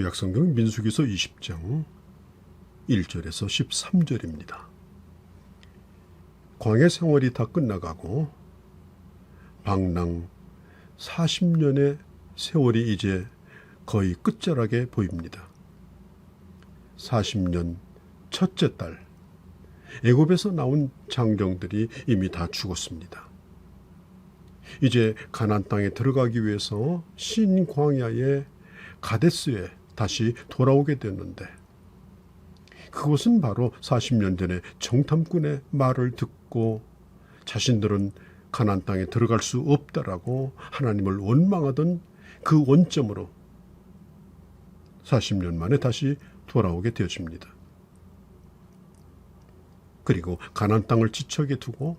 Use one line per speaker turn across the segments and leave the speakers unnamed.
구약성경 민수기서 20장 1절에서 13절입니다. 광야 생활이 다 끝나가고 방랑 40년의 세월이 이제 거의 끝자락에 보입니다. 40년 첫째 달, 애굽에서 나온 장정들이 이미 다 죽었습니다. 이제 가나안 땅에 들어가기 위해서 신광야의 가데스에 다시 돌아오게 됐는데, 그것은 바로 40년 전에 정탐꾼의 말을 듣고 자신들은 가나안 땅에 들어갈 수 없다라고 하나님을 원망하던 그 원점으로 40년 만에 다시 돌아오게 되어집니다. 그리고 가나안 땅을 지척에 두고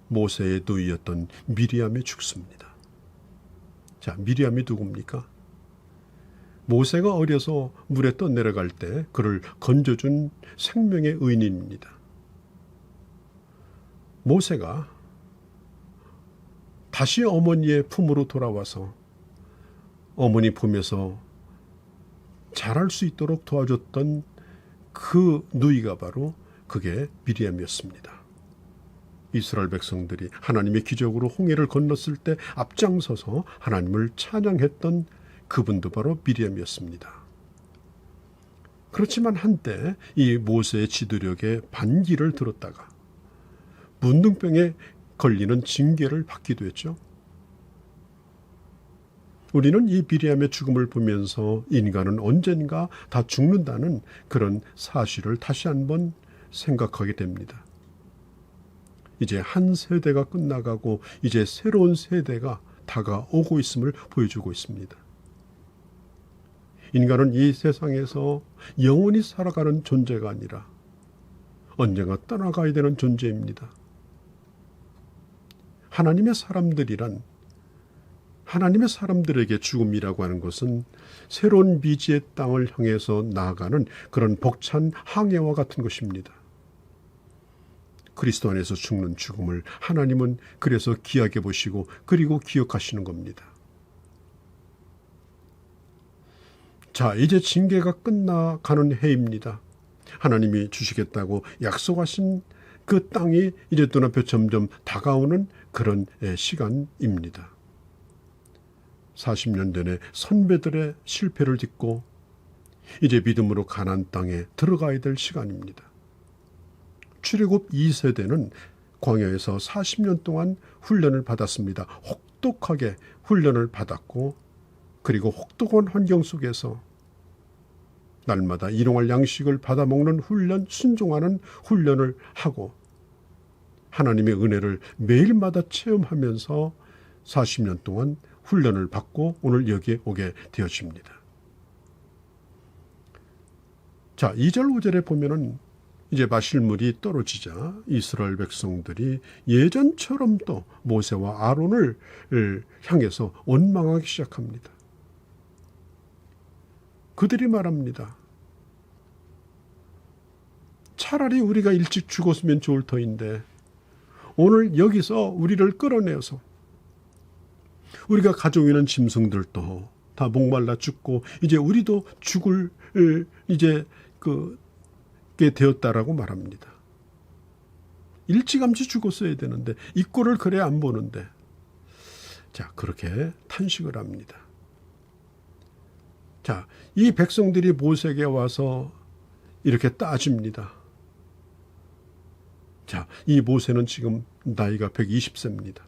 모세의 누이였던 미리암이 죽습니다. 자, 미리암이 누굽니까? 모세가 어려서 물에 떠내려갈 때 그를 건져준 생명의 의인입니다. 모세가 다시 어머니의 품으로 돌아와서 어머니 품에서 자랄 수 있도록 도와줬던 그 누이가 바로 그게 미리암이었습니다. 이스라엘 백성들이 하나님의 기적으로 홍해를 건넜을 때 앞장서서 하나님을 찬양했던 그분도 바로 미리암이었습니다. 그렇지만 한때 이 모세의 지도력에 반기를 들었다가 문둥병에 걸리는 징계를 받기도 했죠. 우리는 이 미리암의 죽음을 보면서 인간은 언젠가 다 죽는다는 그런 사실을 다시 한번 생각하게 됩니다. 이제 한 세대가 끝나가고 이제 새로운 세대가 다가오고 있음을 보여주고 있습니다. 인간은 이 세상에서 영원히 살아가는 존재가 아니라 언젠가 떠나가야 되는 존재입니다. 하나님의 사람들이란, 하나님의 사람들에게 죽음이라고 하는 것은 새로운 미지의 땅을 향해서 나아가는 그런 벅찬 항해와 같은 것입니다. 그리스도 안에서 죽는 죽음을 하나님은 그래서 귀하게 보시고 그리고 기억하시는 겁니다. 자, 이제 징계가 끝나가는 해입니다. 하나님이 주시겠다고 약속하신 그 땅이 이제 눈앞에 점점 다가오는 그런 시간입니다. 40년 전에 선배들의 실패를 딛고 이제 믿음으로 가나안 땅에 들어가야 될 시간입니다. 출애굽 2세대는 광야에서 40년 동안 훈련을 받았습니다. 혹독하게 훈련을 받았고, 그리고 혹독한 환경 속에서 날마다 일용할 양식을 받아먹는 훈련, 순종하는 훈련을 하고 하나님의 은혜를 매일마다 체험하면서 40년 동안 훈련을 받고 오늘 여기에 오게 되어집니다. 자, 2절 5절에 보면은 이제 마실 물이 떨어지자 이스라엘 백성들이 예전처럼 또 모세와 아론을 향해서 원망하기 시작합니다. 그들이 말합니다. 차라리 우리가 일찍 죽었으면 좋을 터인데 오늘 여기서 우리를 끌어내어서 우리가 가지고 있는 짐승들도 다 목말라 죽고 이제 우리도 죽을 이제 게 되었다라고 말합니다. 일찌감치 죽었어야 되는데 이 꼴을 그래 안 보는데, 자, 그렇게 탄식을 합니다. 자, 이 백성들이 모세에게 와서 이렇게 따집니다. 자, 이 모세는 지금 나이가 120세입니다.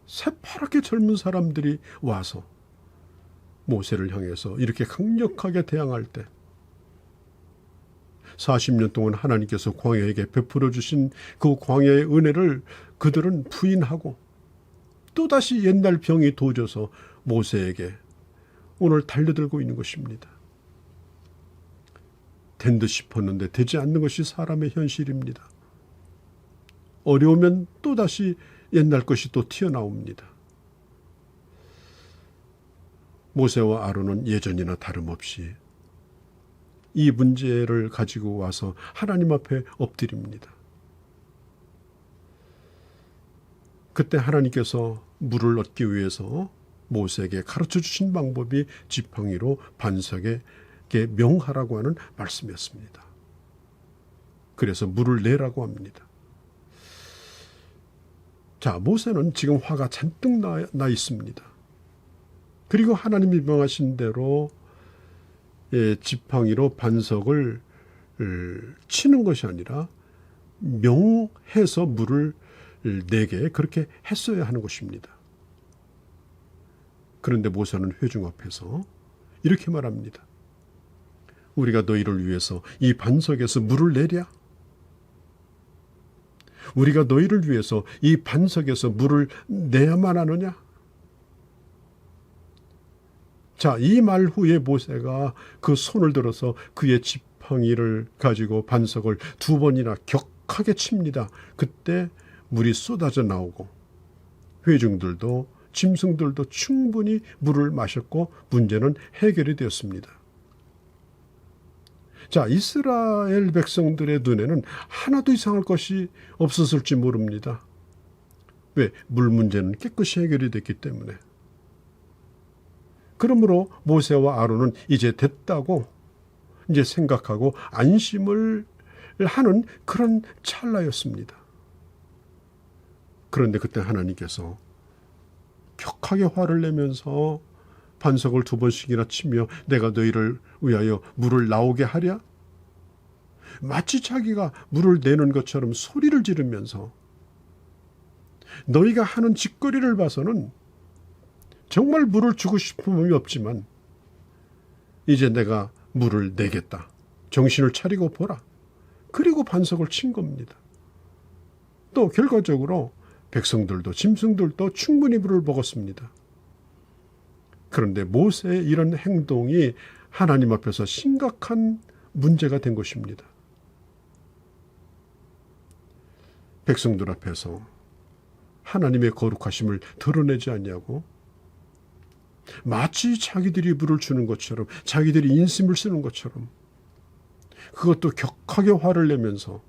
새파랗게 젊은 사람들이 와서 모세를 향해서 이렇게 강력하게 대항할 때 40년 동안 하나님께서 광야에게 베풀어 주신 그 광야의 은혜를 그들은 부인하고 또다시 옛날 병이 도져서 모세에게 오늘 달려들고 있는 것입니다. 된 듯 싶었는데 되지 않는 것이 사람의 현실입니다. 어려우면 또다시 옛날 것이 또 튀어나옵니다. 모세와 아론은 예전이나 다름없이 이 문제를 가지고 와서 하나님 앞에 엎드립니다. 그때 하나님께서 물을 얻기 위해서 모세에게 가르쳐 주신 방법이 지팡이로 반석에게 명하라고 하는 말씀이었습니다. 그래서 물을 내라고 합니다. 자, 모세는 지금 화가 잔뜩 나 있습니다. 그리고 하나님이 명하신 대로 지팡이로 반석을 치는 것이 아니라 명해서 물을 내게 그렇게 했어야 하는 것입니다. 그런데 모세는 회중 앞에서 이렇게 말합니다. 우리가 너희를 위해서 이 반석에서 물을 내랴? 우리가 너희를 위해서 이 반석에서 물을 내야만 하느냐? 자, 이 말 후에 모세가 그 손을 들어서 그의 지팡이를 가지고 반석을 2번이나 격하게 칩니다. 그때 물이 쏟아져 나오고 회중들도 짐승들도 충분히 물을 마셨고 문제는 해결이 되었습니다. 자, 이스라엘 백성들의 눈에는 하나도 이상할 것이 없었을지 모릅니다. 왜? 물 문제는 깨끗이 해결이 됐기 때문에. 그러므로 모세와 아론은 이제 됐다고 이제 생각하고 안심을 하는 그런 찰나였습니다. 그런데 그때 하나님께서 격하게 화를 내면서 반석을 2번씩이나 치며 내가 너희를 위하여 물을 나오게 하랴? 마치 자기가 물을 내는 것처럼 소리를 지르면서 너희가 하는 짓거리를 봐서는 정말 물을 주고 싶은 마음이 없지만 이제 내가 물을 내겠다. 정신을 차리고 보라. 그리고 반석을 친 겁니다. 또 결과적으로 백성들도 짐승들도 충분히 물을 먹었습니다. 그런데 모세의 이런 행동이 하나님 앞에서 심각한 문제가 된 것입니다. 백성들 앞에서 하나님의 거룩하심을 드러내지 않냐고 마치 자기들이 물을 주는 것처럼 자기들이 인심을 쓰는 것처럼 그것도 격하게 화를 내면서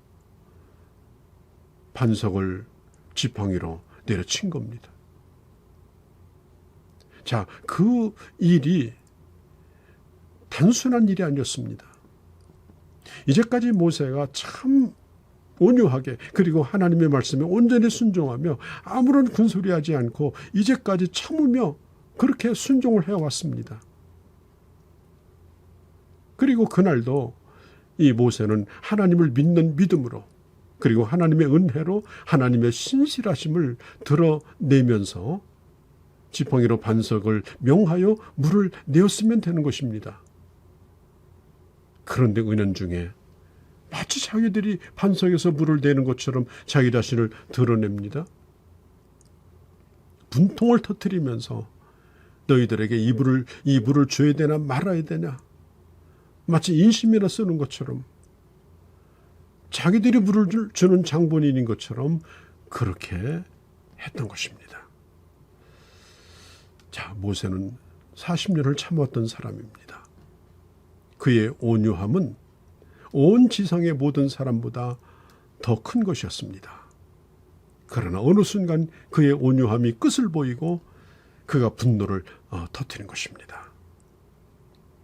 반석을 지팡이로 내려친 겁니다. 자, 그 일이 단순한 일이 아니었습니다. 이제까지 모세가 참 온유하게 그리고 하나님의 말씀에 온전히 순종하며 아무런 군소리하지 않고 이제까지 참으며 그렇게 순종을 해왔습니다. 그리고 그날도 이 모세는 하나님을 믿는 믿음으로 그리고 하나님의 은혜로 하나님의 신실하심을 드러내면서 지팡이로 반석을 명하여 물을 내었으면 되는 것입니다. 그런데 은연중에 마치 자기들이 반석에서 물을 내는 것처럼 자기 자신을 드러냅니다. 분통을 터뜨리면서 너희들에게 이 물을 줘야 되나 말아야 되냐 마치 인심이나 쓰는 것처럼 자기들이 물을 주는 장본인인 것처럼 그렇게 했던 것입니다. 자, 모세는 40년을 참았던 사람입니다. 그의 온유함은 온 지상의 모든 사람보다 더 큰 것이었습니다. 그러나 어느 순간 그의 온유함이 끝을 보이고 그가 분노를 터뜨린 것입니다.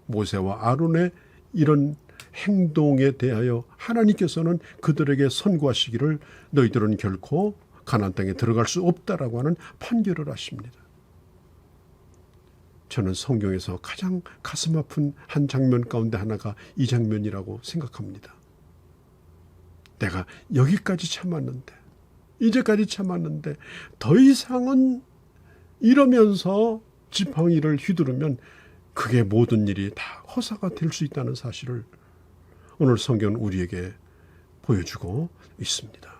모세와 아론의 이런 행동에 대하여 하나님께서는 그들에게 선고하시기를 너희들은 결코 가나안 땅에 들어갈 수 없다라고 하는 판결을 하십니다. 저는 성경에서 가장 가슴 아픈 한 장면 가운데 하나가 이 장면이라고 생각합니다. 내가 여기까지 참았는데 이제까지 참았는데 더 이상은 이러면서 지팡이를 휘두르면 그게 모든 일이 다 허사가 될 수 있다는 사실을 오늘 성경은 우리에게 보여주고 있습니다.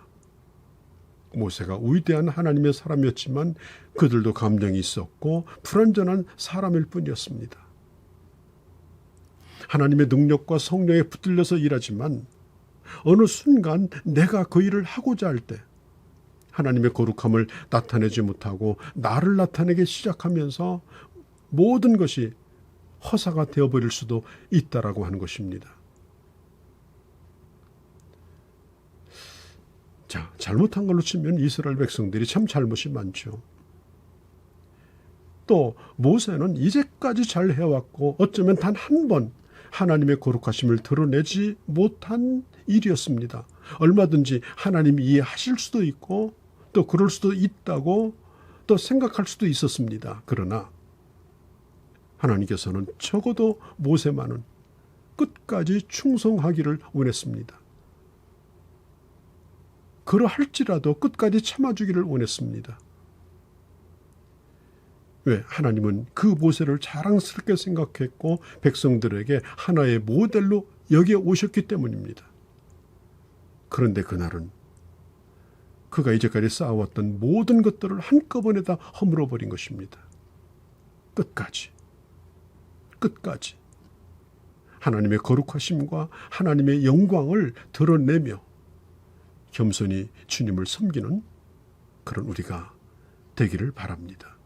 모세가 위대한 하나님의 사람이었지만 그들도 감정이 있었고 불완전한 사람일 뿐이었습니다. 하나님의 능력과 성령에 붙들려서 일하지만 어느 순간 내가 그 일을 하고자 할 때 하나님의 거룩함을 나타내지 못하고 나를 나타내기 시작하면서 모든 것이 허사가 되어버릴 수도 있다라고 하는 것입니다. 자, 잘못한 걸로 치면 이스라엘 백성들이 참 잘못이 많죠. 또 모세는 이제까지 잘 해왔고 어쩌면 단 한 번 하나님의 거룩하심을 드러내지 못한 일이었습니다. 얼마든지 하나님이 이해하실 수도 있고 또 그럴 수도 있다고 또 생각할 수도 있었습니다. 그러나 하나님께서는 적어도 모세만은 끝까지 충성하기를 원했습니다. 그러할지라도 끝까지 참아주기를 원했습니다. 왜? 하나님은 그 모세를 자랑스럽게 생각했고 백성들에게 하나의 모델로 여겨 오셨기 때문입니다. 그런데 그날은 그가 이제까지 쌓아왔던 모든 것들을 한꺼번에 다 허물어버린 것입니다. 끝까지. 하나님의 거룩하심과 하나님의 영광을 드러내며 겸손히 주님을 섬기는 그런 우리가 되기를 바랍니다.